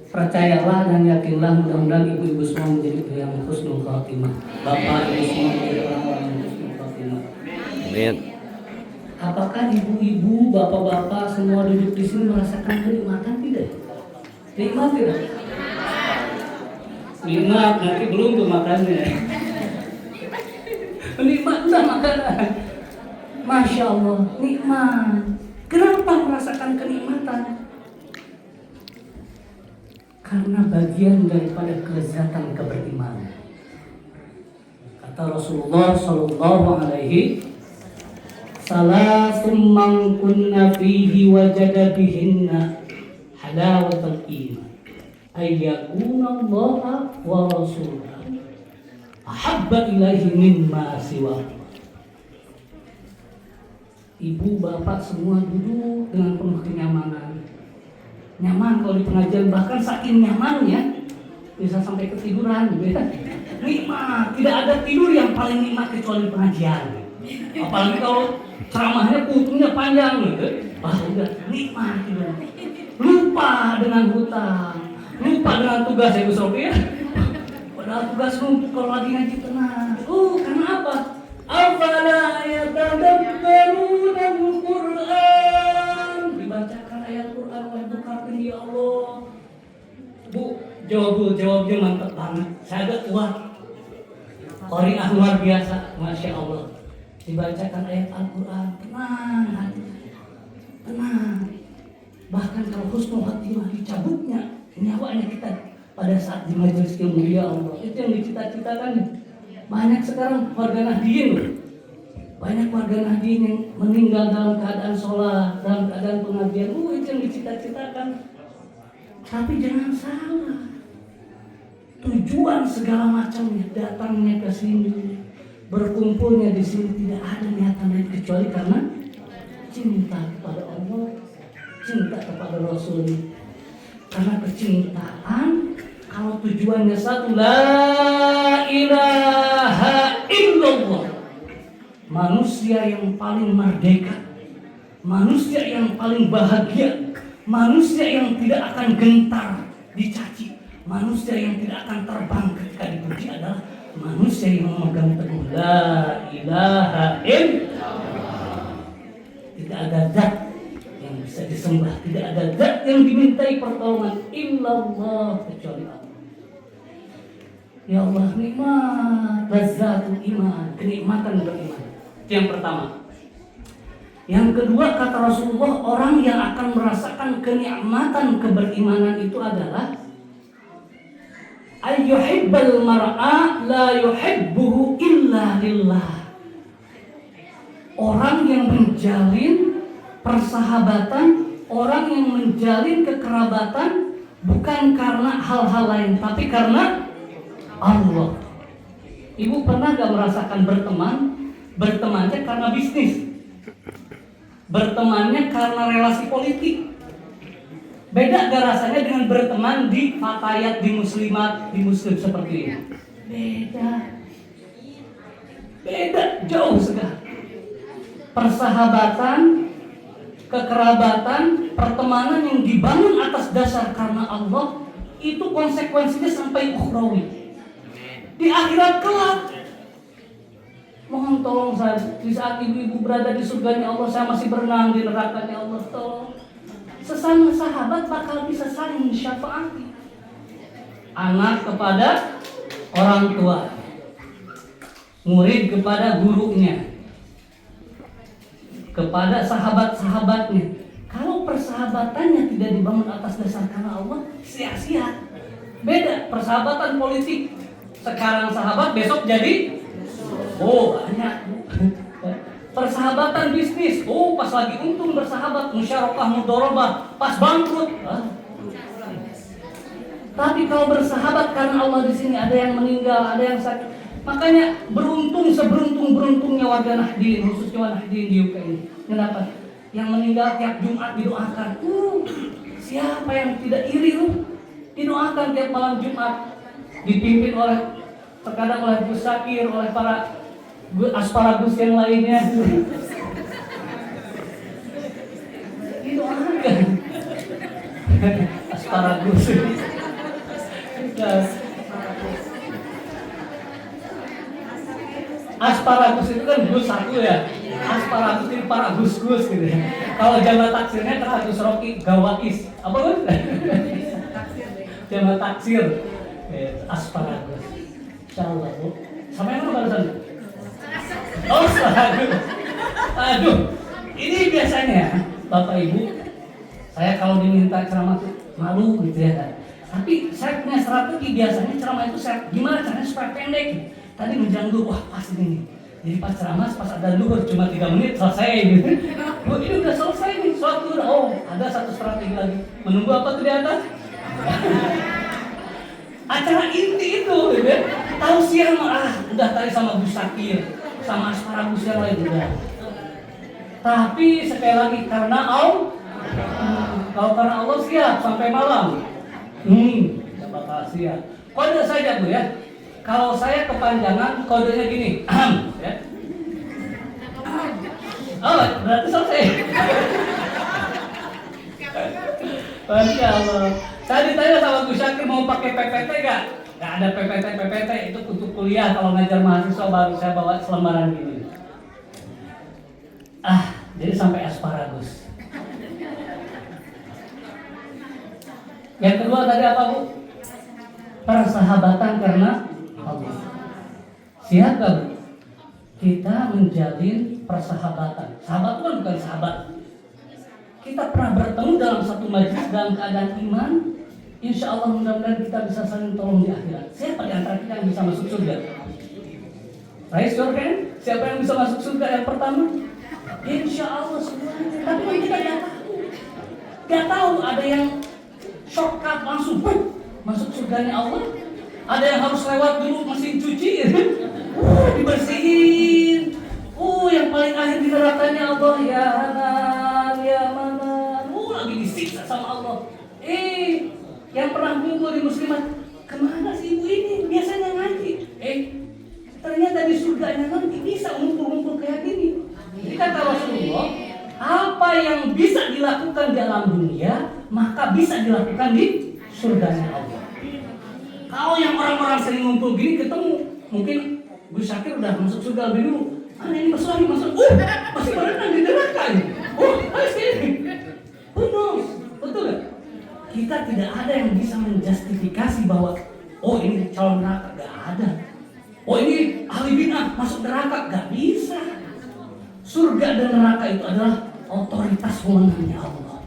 Percayalah dan yakinlah, mudah-mudahan ibu-ibu semua menjadi yang husnul khotimah. Bapak ibu semua menjadi orang-orang yang husnul khotimah. Amin. Apakah ibu-ibu, bapak-bapak semua duduk di sini merasakan kenikmatan tidak? Nikmat tidak? Nikmat, nanti belum tuh makannya. Nikmat udah makanan. Masya Allah, nikmat. Kenapa merasakan kenikmatan? Karena bagian daripada kelezatan keberimanan. Kata Rasulullah Sallallahu Alaihi Salasun man kunna fihi wajada bihinna halawatul iman ayyakuna Allah wa rasulahu ahabba ilaihi mimma siwa. Ibu bapak semua duduk dengan penuh kenyamanan. Nyaman kalau di pengajian, bahkan saking nyamannya bisa sampai ketiduran gitu ya. Nikmat, tidak ada tidur yang paling nikmat kecuali pengajian. Apalagi kalau ceramahnya kutunya panjang gitu. Wah udah nikmat gitu. Lupa dengan hutang, lupa dengan tugas ya Bu Sofi ya. Padahal tugas numpuk kalau lagi ngaji tenang. Karena apa? Afala yatadabbaruna al-Qur'an. Dibacakan ayat Qur'an oleh Bu Kartini, ya Allah. Bu, jawabnya mantap banget. Saya agak kuat. Qari'ah luar biasa, Masya Allah. Dibacakan ayat Al-Quran, tenang hati, tenang. Bahkan kalau husnul khotimah dicabutnya nyawanya kita pada saat di majelis ilmu, ya Allah, itu yang dicita-citakan. Banyak sekarang warga Nahdien loh. Banyak warga Nahdien yang meninggal dalam keadaan sholat, dalam keadaan pengajian. Itu yang dicita-citakan. Tapi jangan salah, tujuan segala macamnya, datangnya ke sini, berkumpulnya di sini tidak ada niatan lain kecuali karena cinta kepada Allah, cinta kepada Rasul. Karena kecintaan, kalau tujuannya satu, la ilaha illallah, manusia yang paling merdeka, manusia yang paling bahagia, manusia yang tidak akan gentar dicaci, manusia yang tidak akan terbang ketika dipuji adalah manusia yang memegang teguh la ilaha illallah. Tidak ada zat yang bisa disembah, tidak ada zat yang dimintai pertolongan illallah kecuali Allah. Ya Allah, nikmat lazzatul iman, kenikmatan beriman. Itu yang pertama. Yang kedua, kata Rasulullah, orang yang akan merasakan kenikmatan keberimanan itu adalah ayyuhibbal mar'a la yuhibbuhu illa lillah. Orang yang menjalin persahabatan, orang yang menjalin kekerabatan bukan karena hal-hal lain, tapi karena Allah. Ibu pernah gak merasakan bertemannya karena bisnis, bertemannya karena relasi politik? Beda gak rasanya dengan berteman di fatayat, di muslimat, di muslim seperti ini? Beda jauh sekali. Persahabatan, kekerabatan, pertemanan yang dibangun atas dasar karena Allah, itu konsekuensinya sampai ukhrawi. Di akhirat kelak, mohon tolong saya, di saat ibu-ibu berada di surganya Allah, saya masih berenang di nerakanya Allah. Tolong, sesama sahabat bakal bisa saling syafaati. Anak kepada orang tua, murid kepada gurunya, kepada sahabat-sahabatnya. Kalau persahabatannya tidak dibangun atas dasar karena Allah, sia-sia. Beda persahabatan politik. Sekarang sahabat, besok jadi banyak. Persahabatan bisnis, pas lagi untung bersahabat, musyarakah mudharabah, pas bangkrut. Tapi kalau bersahabat karena Allah, di sini ada yang meninggal, ada yang sakit. Makanya beruntung seberuntung-beruntungnya warga Nahdien, khususnya Nahdien di UK ini. Kenapa? Yang meninggal tiap Jumat didoakan. Siapa yang tidak iri didoakan tiap malam Jumat, dipimpin terkadang oleh Gus Sakir, oleh para asparagus yang lainnya. Didoakan asparagus. Nah, asparagus itu kan gus satu ya. Asparagus ini paragus-gus gitu ya. Kalau jama taksirnya teragus roki gawakis. Apa kan? Jama taksir. Asparagus. Insyaallah Bu. Sama yang mana barusan? Oh, asparagus. Aduh. Ini biasanya Bapak Ibu, saya kalau diminta ceramah tuh malu gitu ya. Tapi saya punya strategi, biasanya ceramah itu saya gimana caranya supaya pendek. Tadi menjelang duhur, wah pas ini. Jadi pas ceramah, pas ada duhur cuma 3 menit selesai gitu. Oh, ini udah selesai nih, sholat duhur. Oh, ada satu strategi lagi. Menunggu apa tuh di atas? Acara inti itu, gitu ya. Tausiah udah tadi sama Bu Sakir, sama asparagus yang lain udah. Tapi sekali lagi karena kalau karena Allah siap sampai malam. Tidak bakal siap. Kode saja Bu ya. Kalau saya kepanjangan kodenya gini. Ya. Oh, berarti selesai. Masya Allah. Saya ditanya sama Gus Syakir mau pakai PPT gak? Gak ada PPT itu untuk kuliah. Kalau ngajar mahasiswa baru saya bawa selembaran gini. Jadi sampai asparagus. Yang kedua tadi apa Bu? Persahabatan karena Allah. Siap gak Bu? Kita menjalin persahabatan. Sahabat itu kan bukan sahabat. Kita pernah bertemu dalam satu majelis dalam keadaan iman. Insya Allah mudah-mudahan kita bisa saling tolong di akhirat. Siapa di antara kita yang bisa masuk surga? Raise your hand. Siapa yang bisa masuk surga yang pertama? Insya Allah semuanya. Tapi kan kita gak tahu. Ada yang shortcut langsung masuk surganya Allah. Ada yang harus lewat dulu mesin cuci, dibersihin. Yang paling akhir di nerakanya Allah, ya Hanan, ya Manan. Lagi disiksa sama Allah. Yang pernah ngumpul di muslimat, kemana sih ibu ini? Biasanya ngaji. Ternyata di surganya nanti bisa ngumpul-ngumpul kayak gini. Jadi kata Rasulullah, apa yang bisa dilakukan di alam dunia, maka bisa dilakukan di surganya Allah. Kalau yang orang-orang sering ngumpul gini ketemu, mungkin Gus Syakir udah masuk surga lebih dulu. Ini masuk lagi, masih berenang di neraka ini. Harus ini. Who knows? Betul gak? Kita tidak ada yang bisa menjustifikasi bahwa ini calon neraka, gak ada. Ini ahli bid'ah masuk neraka, gak bisa. Surga dan neraka itu adalah otoritas wewenangnya Allah.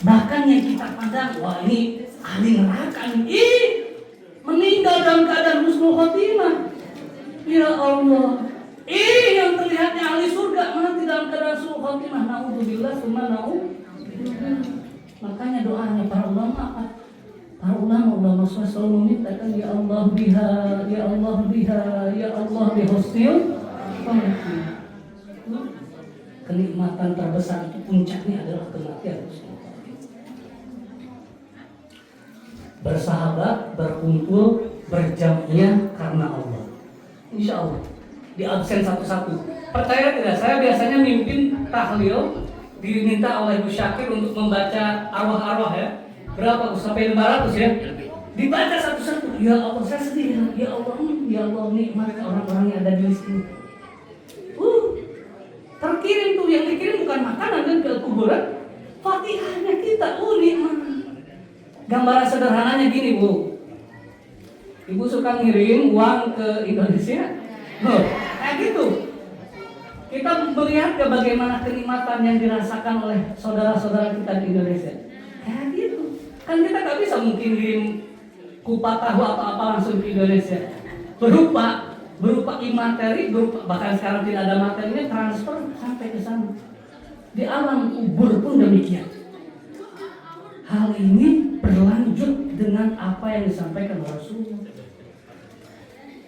Bahkan yang kita pandang, ini ahli neraka nih, meninggal dalam keadaan husnul khotimah. Ya Allah, yang terlihatnya ahli surga mati dalam keadaan husnul khotimah. Naudzubillah, tsumma naudzubillah. Makanya doanya para ulama selalu memintakan ya Allah biha, ya Allah biha, ya Allah bihusnil khotimah. Kenikmatan terbesar itu puncaknya adalah kematian. Bersahabat, berkumpul, berjamaah karena Allah. Insya Allah. Di absen satu-satu. Percaya tidak? Saya biasanya mimpin tahlil, diminta oleh Bu Syakir untuk membaca arwah-arwah ya. Berapa? Sampai 500 ya. Dibaca satu-satu. Ya Allah, saya sedih. Ya Allah, nikmat orang-orang yang ada di sini. Terkirim tuh, yang dikirim bukan makanan kan ke kuburan. Fatihahnya kita, nikmat. Gambaran sederhananya gini Bu. Ibu suka ngirim uang ke Indonesia? Kayak gitu. Kita melihat ke bagaimana kenikmatan yang dirasakan oleh saudara-saudara kita di Indonesia. Kayak gitu. Kan kita gak bisa mungkin ngirim kupat tahu apa-apa langsung ke Indonesia. Berupa imateri, bahkan sekarang tidak ada materinya, transfer sampai ke sana. Di alam kubur pun demikian. Hal ini berlanjut dengan apa yang disampaikan Rasulullah.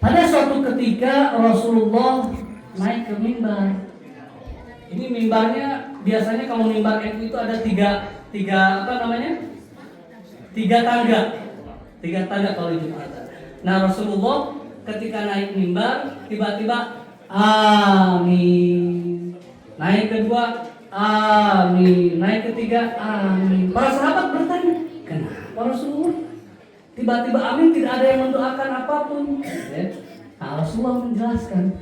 Pada suatu ketika Rasulullah naik ke mimbar. Ini mimbarnya biasanya kalau mimbar NU itu ada tiga tangga kalau di Jumatan. Nah Rasulullah ketika naik mimbar tiba-tiba amin. Naik kedua amin. Naik ketiga amin. Para sahabat bertanya, kenapa Rasulullah? Tiba-tiba amin, tidak ada yang mendoakan apapun. Nah, Rasulullah menjelaskan,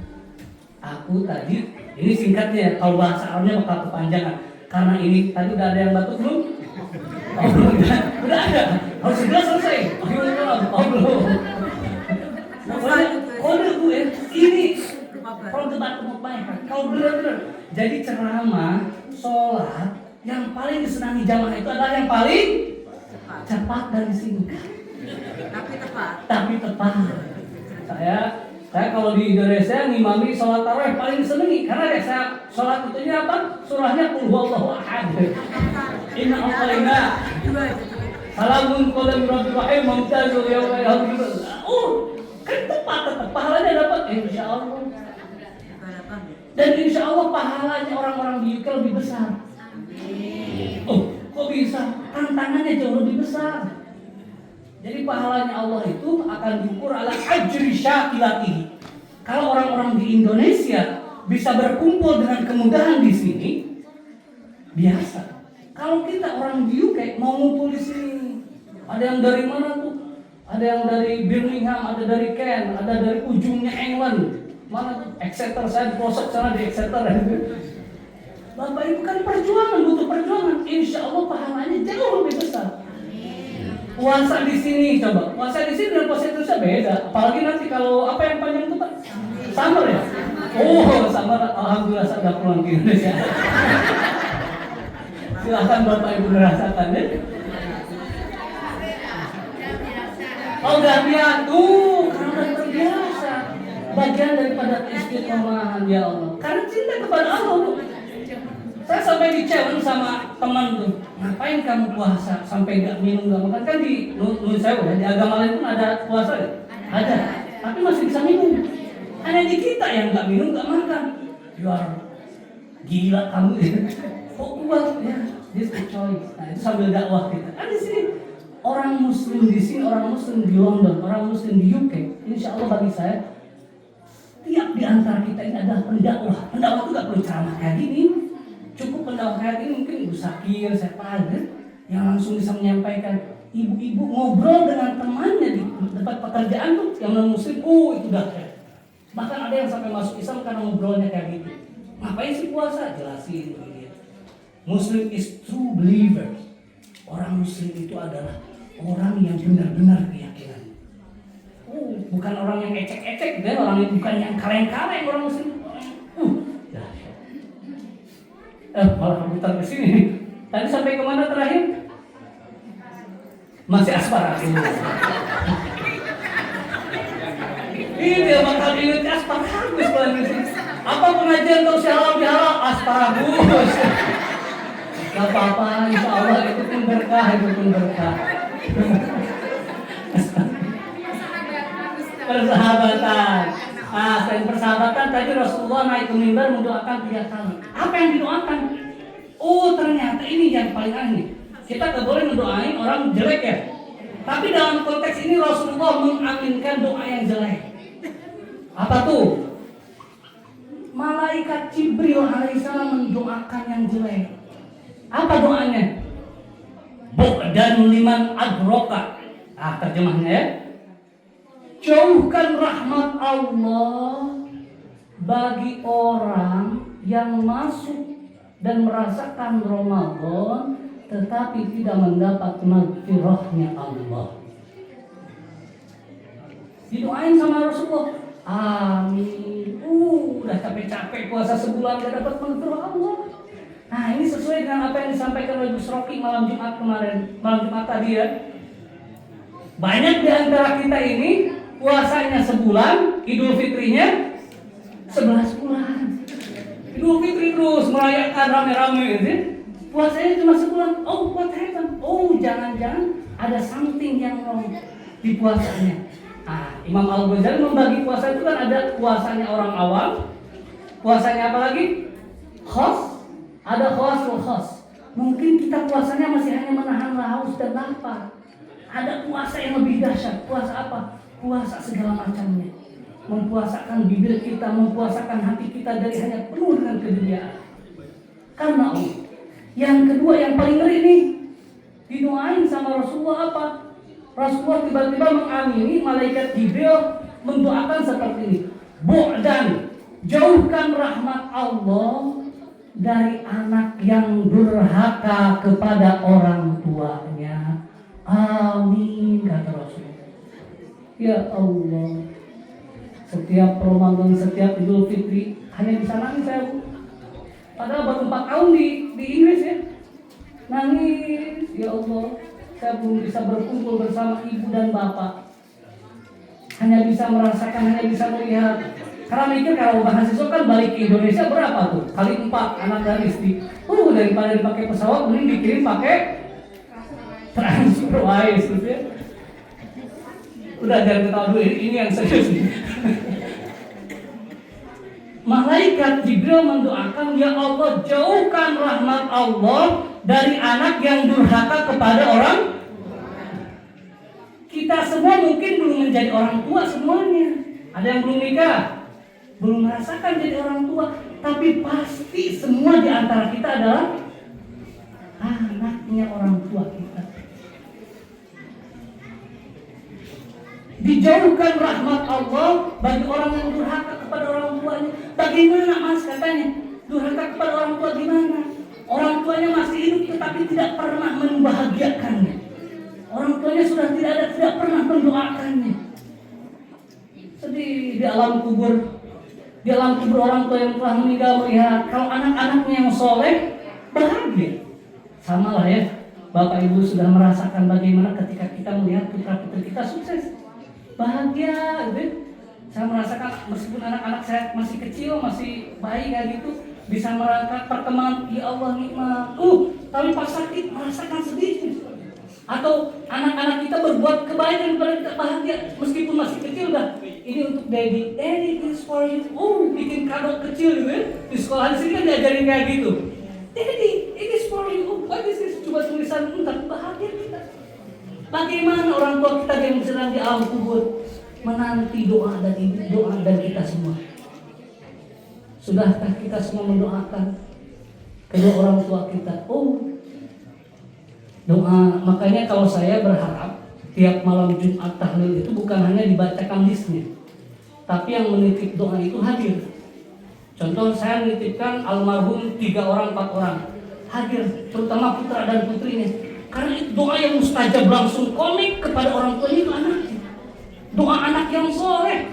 aku tadi, ini singkatnya, kalau bahasa Arabnya bakal kepanjangan. Karena ini tadi udah ada yang batuk belum? Oh belum, udah ada. Harus segera selesai. Oh belum. Kode gue ini kalau debat kemudian kalau benar-benar jadi ceramah, sholat yang paling disenangi jamaah itu adalah yang paling cepat dan singkat. Tapi tepat. Saya kalau di Indonesia ngimami sholat tarawih paling disenangi karena saya sholat itunya apa? Surahnya Qul huwallahu ahad. Inna a'tayna. Salamun qawlan min rabbir rahim mumtazul yawma yahmidun. Kan tepat pahalanya dapat insyaallah. Dan insyaallah pahalanya orang-orang di UK lebih besar. Kok bisa? Tantangannya jauh lebih besar. Jadi pahalanya Allah itu akan diukur ala ajri syakilatihi. Kalau orang-orang di Indonesia bisa berkumpul dengan kemudahan di sini, biasa. Kalau kita orang di UK mau ngumpul di sini, ada yang dari mana tuh? Ada yang dari Birmingham, ada dari Kent, ada dari ujungnya England. Mana tuh? Exeter, saya di pelosok sana di Exeter. Bapak Ibu kan perjuangan, butuh perjuangan. Insya Allah pahalanya jauh lebih besar. Puasa di sini coba, puasa di sini dan puasa Indonesia beda. Apalagi nanti kalau apa yang panjang itu Pak? Summer ya? Oh summer, alhamdulillah saya udah pulang ke Indonesia. Silahkan Bapak Ibu merasakan ya. Oh udah biasa tuh, karena udah terbiasa. Bagian daripada istiqomahan ya Allah. Karena cinta kepada Allah tuh. Saya sampai di-challenge sama teman tuh, ngapain kamu puasa sampai gak minum gak makan? Kan di menurut saya di agama lain pun ada puasa ya? Ada, tapi masih bisa minum. Hanya di kita yang gak minum gak makan. Jual gila kamu ya. Kok kuat ya? This is choice. Nah itu sambil dakwah kita. Kan di sini orang Muslim di sini, orang Muslim di London, orang Muslim di UK. Insya Allah bagi saya, tiap di antara kita ini adalah pendakwah. Pendakwah itu gak perlu ceramah kayak gini. Cukup pendakwah kayak ini mungkin Ibu Sakir, saya padat yang langsung bisa menyampaikan. Ibu-ibu ngobrol dengan temannya di tempat pekerjaan tuh yang non Muslim, itu dah. Bahkan ada yang sampai masuk Islam karena ngobrolnya kayak gitu. Ngapain sih puasa? Jelasin gitu. Muslim is true believer. Orang Muslim itu adalah orang yang benar-benar keyakinan. Bukan orang yang ecek-ecek, dan orang yang bukan yang kaleng-kaleng orang Muslim. Malah putar ke sini. Tadi sampai kemana terakhir? Masih asparagus. Ini bakal ingat asparagus banget. Apa pengajian kau halal bihalal? Asparagus. Gak apa-apa, insya Allah itu pun berkah, Persahabatan. Selain persahabatan tadi Rasulullah naik ke mimbar mendoakan 3 kali. Apa yang didoakan? Ternyata ini yang paling aneh. Kita gak boleh mendoain orang jelek ya. Tapi dalam konteks ini Rasulullah mengaminkan doa yang jelek. Apa tuh? Malaikat Jibril alaihissalam mendoakan yang jelek. Apa doanya? Bu'dan liman adroka. Terjemahnya ya. Jauhkan rahmat Allah bagi orang yang masuk dan merasakan Ramadan tetapi tidak mendapat maghfirahnya Allah. Didoain sama Rasulullah. Amin. Udah capek-capek puasa sebulan gak dapat maghfirah Allah. Nah ini sesuai dengan apa yang disampaikan oleh Gus Rocky malam Jumat kemarin, malam Jumat tadi ya. Banyak di antara kita ini puasanya sebulan, Idul Fitrinya 11 bulan. Idul Fitri terus merayakan rame-rame gitu. Puasanya cuma sebulan. What happened? Jangan-jangan ada something yang wrong di puasanya. Imam Al-Ghazali membagi puasa itu kan ada puasanya orang awam, puasanya apa lagi? Khos, ada khosul khos. Mungkin kita puasanya masih hanya menahan haus dan lapar. Ada puasa yang lebih dahsyat. Puasa apa? Puasa segala macamnya. Mempuasakan bibir kita, mempuasakan hati kita dari hanya penuh dengan keduniaan. Karena Allah. Yang kedua yang paling ngeri nih, didoain sama Rasulullah apa? Rasulullah tiba-tiba mengamini malaikat Jibril mendoakan seperti ini. Bu'dan, jauhkan rahmat Allah dari anak yang durhaka kepada orang tuanya. Amin, kata Rasulullah. Ya Allah, setiap Ramadan, setiap Idul Fitri hanya bisa nangis saya, Bu. Padahal baru 4 tahun di Inggris ya. Nangis, ya Allah, saya belum bisa berkumpul bersama ibu dan bapak. Hanya bisa merasakan, hanya bisa melihat. Karena mikir kalau mahasiswa kan balik ke Indonesia berapa tuh? Kali 4 anak dan istri. Daripada dipakai pesawat, mending dikirim pakai Transferwise gitu ya. Udah jangan ketawa dulu, ini yang serius nih. Malaikat Jibril mendoakan, ya Allah, jauhkan rahmat Allah dari anak yang durhaka kepada orang. Kita semua mungkin belum menjadi orang tua semuanya. Ada yang belum nikah, belum merasakan jadi orang tua, tapi pasti semua di antara kita adalah anaknya orang tua kita. Dijauhkan rahmat Allah bagi orang yang durhaka kepada orang tuanya. Bagaimana Mas katanya? Durhaka kepada orang tua gimana? Orang tuanya masih hidup tetapi tidak pernah membahagiakannya. Orang tuanya sudah tidak ada, tidak pernah mendoakannya. Sedih di alam kubur. Di alam kubur orang tua yang telah meninggal melihat kalau anak-anaknya yang soleh bahagia. Sama lah ya, Bapak Ibu sudah merasakan bagaimana ketika kita melihat putra-putri kita sukses. Bahagia gitu. Saya merasakan meskipun anak-anak saya masih kecil, masih bayi kayak gitu, bisa merangkak perkembangan, ya Allah nikmat. Tapi pas sakit merasakan sedih. Atau anak-anak kita berbuat kebaikan kepada kita, bahagia meskipun masih kecil dah. Ini untuk daddy, daddy this for you. Bikin kado kecil gitu ya. Di sekolah di sini kan diajarin kayak gitu. Daddy, it is for you. What is this? Coba tulisan tapi bahagia kita. Bagaimana orang tua kita yang sedang di alam kubur menanti doa dan kita semua? Sudahkah kita semua mendoakan kedua orang tua kita? Doa. Makanya kalau saya berharap tiap malam Jumat tahlil itu bukan hanya dibacakan listnya, tapi yang menitip doa itu hadir. Contoh saya menitipkan almarhum 3 orang 4 orang hadir, terutama putra dan putrinya. Karena itu doa yang mustajab langsung komik kepada orang tuanya itu anaknya. Doa anak yang soleh.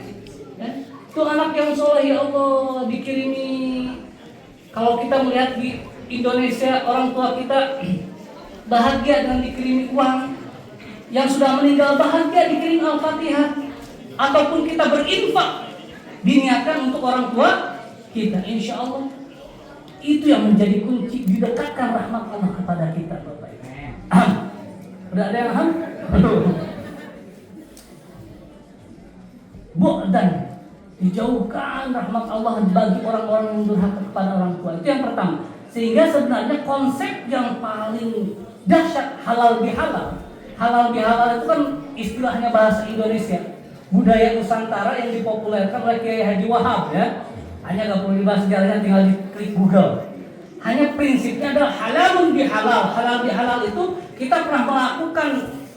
Doa anak yang soleh, ya Allah dikirimi. Kalau kita melihat di Indonesia orang tua kita bahagia dengan dikirimi uang. Yang sudah meninggal bahagia dikirim Al-Fatihah. Ataupun kita berinfak diniatkan untuk orang tua kita, insya Allah itu yang menjadi kunci didekatkan rahmat Allah kepada kita, Bapak. Udah ada yang paham? Dan dijauhkan rahmat Allah bagi orang-orang yang durhaka kepada orang tua. Itu yang pertama. Sehingga sebenarnya konsep yang paling dahsyat halal bihalal. Halal bihalal itu kan istilahnya bahasa Indonesia, budaya Nusantara yang dipopulerkan oleh Kiai Haji Wahab ya. Hanya nggak perlu dibahas sejarahnya, tinggal diklik Google. Hanya prinsipnya adalah halalun bihalal. Halal bihalal itu kita pernah melakukan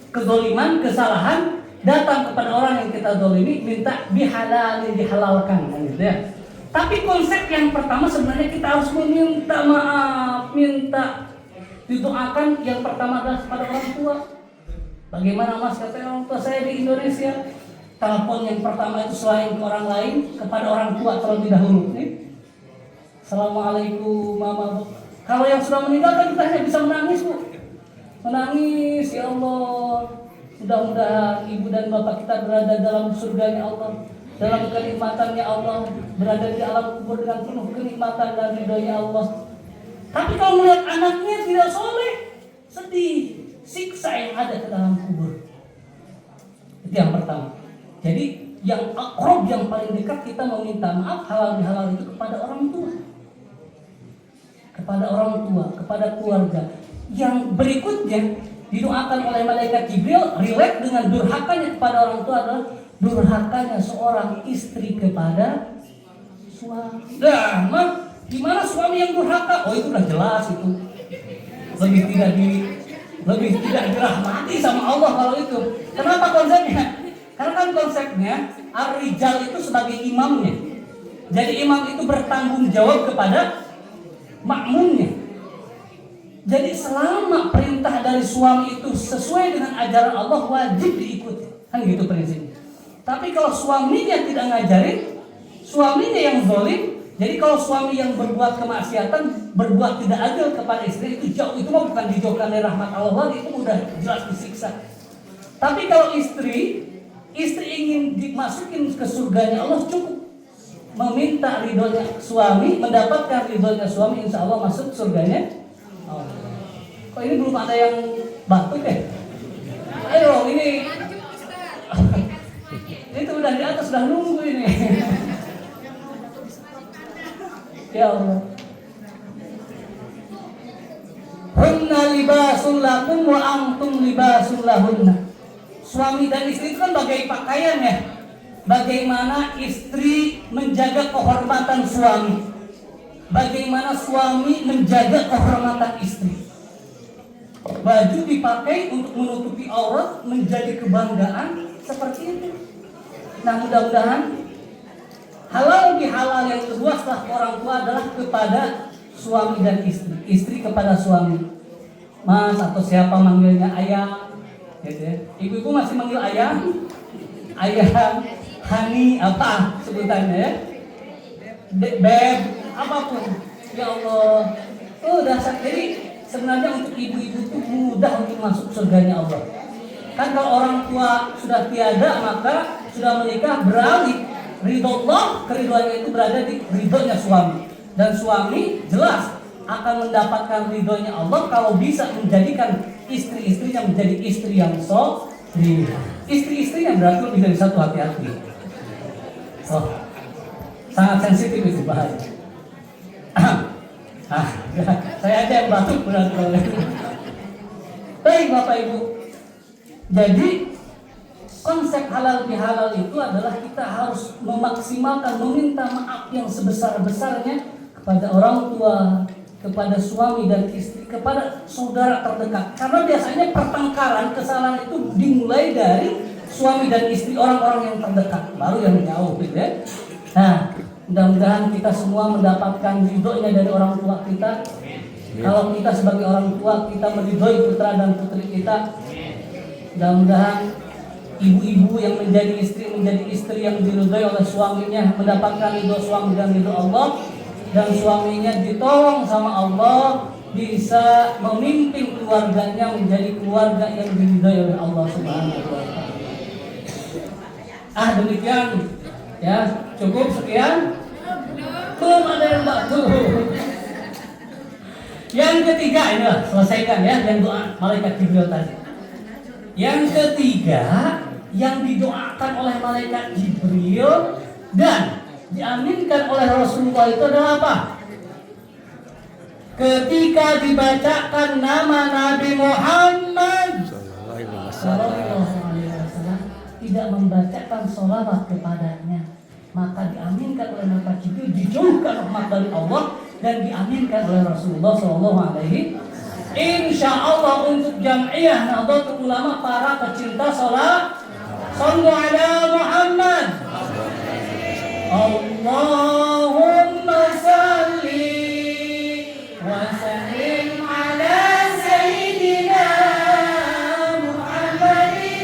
kezaliman, kesalahan, datang kepada orang yang kita zalimi, minta bihalalin, dihalalkan, gitu ya. Tapi konsep yang pertama sebenarnya kita harus meminta maaf, minta didoakan. Yang pertama adalah kepada orang tua. Bagaimana Mas kata orang tua saya di Indonesia? Telepon yang pertama itu selain ke orang lain, kepada orang tua terlebih dahulu. Assalamualaikum mama bu. Kalau yang sudah meninggal kan kita hanya bisa menangis bu. Menangis, ya Allah. Mudah-mudahan ibu dan bapak kita berada dalam surganya Allah, dalam kenikmatannya Allah, berada di alam kubur dengan penuh kenikmatan dan ridhonya Allah. Tapi kalau melihat anaknya tidak soleh, sedih, siksa yang ada ke dalam kubur. Itu yang pertama. Jadi yang akrab, yang paling dekat kita meminta maaf halal bihalal itu kepada orang tua. Kepada orang tua, kepada keluarga. Yang berikutnya didoakan oleh malaikat Jibril, relate dengan durhakanya kepada orang tua adalah durhakanya seorang istri kepada suami. Gimana suami yang durhaka? Itu udah jelas itu. Lebih tidak lebih tidak dirahmati sama Allah kalau itu. Kenapa konsepnya? Karena kan konsepnya ar-rijal itu sebagai imamnya. Jadi imam itu bertanggung jawab kepada makmumnya. Jadi selama perintah dari suami itu sesuai dengan ajaran Allah, wajib diikuti. Kan gitu prinsipnya. Tapi kalau suaminya tidak ngajarin, suaminya yang zalim, jadi kalau suami yang berbuat kemaksiatan, berbuat tidak adil kepada istri, itu jauh, itu mah bukan dijauhkan dari rahmat Allah lagi, itu udah jelas disiksa. Tapi kalau istri ingin dimasukin ke surganya Allah, cukup meminta ridhonya suami, mendapatkan ridhonya suami, insya Allah masuk surganya Allah. Kok ini belum ada yang batuk ya? Ayo ini itu udah di atas, udah nunggu ini. Ya Allah. Hunna libasul lakum wa antum libasul lahunna. Suami dan istri itu kan bagai pakaian ya. Bagaimana istri menjaga kehormatan suami, bagaimana suami menjaga kehormatan istri. Baju dipakai untuk menutupi aurat, menjadi kebanggaan, seperti itu. Nah, mudah-mudahan halal bihalal yang kedua setelah orang tua adalah kepada suami dan istri. Istri kepada suami. Mas atau siapa manggilnya ayah, gitu ya. Ibu-ibu masih manggil ayah, ayah, hani, apa sebutannya ya, beb, apapun. Ya Allah. Oh dasar. Jadi sebenarnya untuk ibu-ibu itu mudah untuk masuk surganya Allah. Kan kalau orang tua sudah tiada, maka sudah menikah, beralih ridho Allah, keriduannya itu berada di ridhonya suami. Dan suami jelas akan mendapatkan ridhonya Allah kalau bisa menjadikan istri-istrinya menjadi istri yang soleh. Istri-istrinya berarti lebih dari satu, hati-hati. Oh, sangat sensitif itu, bahaya. Saya aja yang batuk benar-benar. Baik Bapak Ibu. Jadi konsep halal bihalal itu adalah kita harus memaksimalkan, meminta maaf yang sebesar-besarnya kepada orang tua, kepada suami dan istri, kepada saudara terdekat. Karena biasanya pertengkaran, kesalahan itu dimulai dari suami dan istri, orang-orang yang terdekat, baru yang jauh, gitu ya. Nah, mudah-mudahan kita semua mendapatkan ridhonya dari orang tua kita. Kalau kita sebagai orang tua, kita meridhoi putra dan putri kita. Mudah-mudahan ibu-ibu yang menjadi istri yang diridhoi oleh suaminya, mendapatkan ridho suami dan ridho Allah, dan suaminya ditolong sama Allah, bisa memimpin keluarganya menjadi keluarga yang diridhoi oleh Allah Subhanahu wa taala. Demikian ya, cukup sekian. Belum ada yang batuk. Yang ketiga, ini lah, selesaikan ya yang doa malaikat Jibril tadi. Yang ketiga, yang didoakan oleh malaikat Jibril dan diaminkan oleh Rasulullah itu adalah apa? Ketika dibacakan nama Nabi Muhammad sallallahu alaihi wasallam, tidak membacakan sholawat kepadanya, maka diaminkan oleh malaikat Jibril, dijauhkan rahmat dari Allah, dan diaminkan oleh Rasulullah sallallahu alaihi wasallam. Insya Allah untuk Jam'iyah Nahdlatul Ulama, para pecinta sholat, sallu ala Muhammad. Allahumma salli wa sallim ala Sayyidina Muhammadin.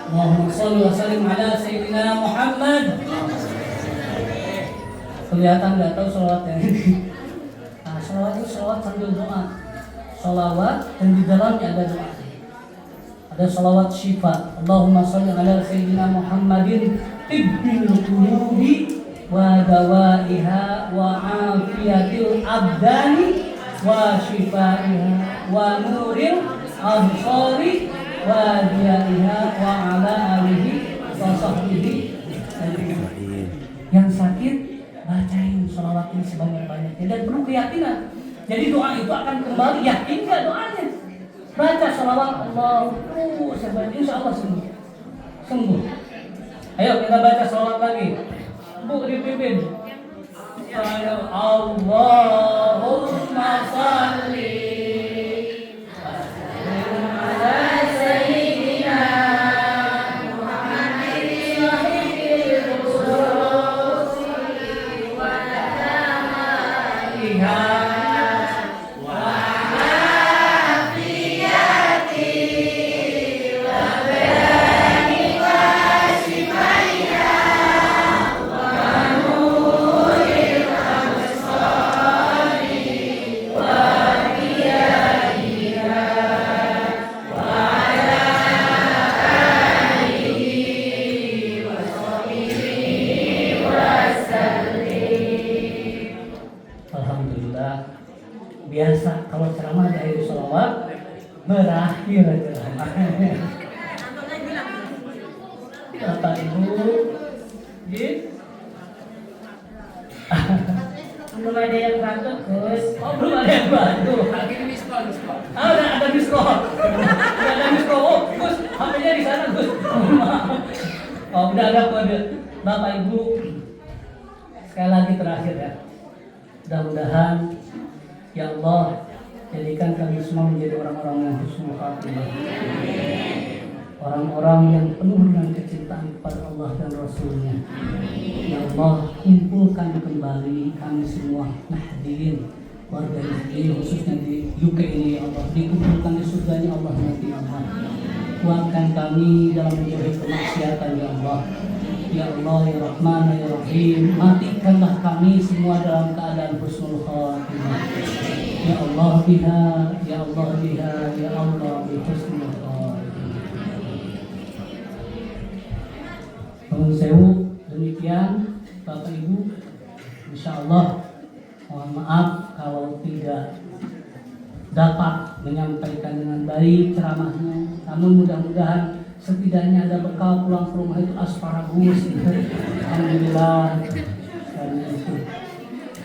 Allahumma sholli wa sallim ala Sayyidina Muhammad. Kelihatan nggak tahu sholawatnya? Nah, sholawat itu sholawat sambil doa. Sholawat dan di dalamnya ada doa. Ada sholawat syifa. Allahumma sholli ala Sayyidina Muhammadin tibbil qulubi wa dawaiha wa afiyatil abdani wa shifaiha wa nuril absari wa diyaiha wa ala alihi wa sahbihi ajma'in. Yang sakit bacain sholawat ini sebanyak-banyaknya dan penuh keyakinan. Jadi doa itu akan kembali, yakin nggak doanya? Baca sholawat Allah sebanyak, insya Allah sembuh. Ayo kita baca sholawat lagi. Bu dipimpin. Allahumma salli ala sayyidina Muhammadin sahibil rusuli wa tamamiha wa afiyati wa barani wa shifaiha wa nuril absari wa diyaiha wa ala alihi wa sahbihi wa sallim. Alhamdulillah. Biasa kalau ceramah di akhir sholawat berakhir ceramah. Bapak Ibu, belum ada yang bantu, Gus. Oh, belum ada yang bantu. Udah ada miskol. Udah ada miskol. Oh, Gus, HP-nya di sana, Gus. Oh, udah ada kode. Bapak Ibu, sekali lagi terakhir ya. Mudah-mudahan ya Allah jadikan kami semua menjadi orang-orang yang husnul khatimah. Orang-orang yang penuh dengan kecintaan kepada Allah dan Rasulnya. Ya Allah, kumpulkan kembali kami semua Nahdien, warga Nahdien khususnya di UK ini ya Allah, dikumpulkan di surganya Allah nanti ya Allah. Kuatkan kami dalam menjauhi kemaksiatan ya Allah. Ya Allah ya Rahman ya Rahim, matikanlah kami semua dalam keadaan husnul khatimah. Ya Allah biha, ya Allah biha, ya Allah bi husnul khatimah. Mohon sewu, demikian Bapak Ibu, insya Allah mohon maaf kalau tidak dapat menyampaikan dengan baik ceramahnya, namun mudah-mudahan setidaknya ada bekal pulang ke rumah itu asparagus. Alhamdulillah.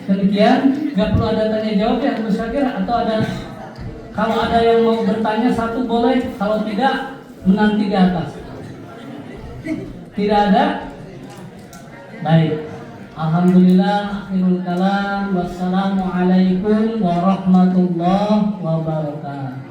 Demikian, nggak perlu ada tanya jawab ya Gus Syakir, atau ada, kalau ada yang mau bertanya satu boleh, kalau tidak menanti di atas. Tidak ada? Baik. Alhamdulillah, akhirul kalam. Wassalamualaikum warahmatullahi wabarakatuh.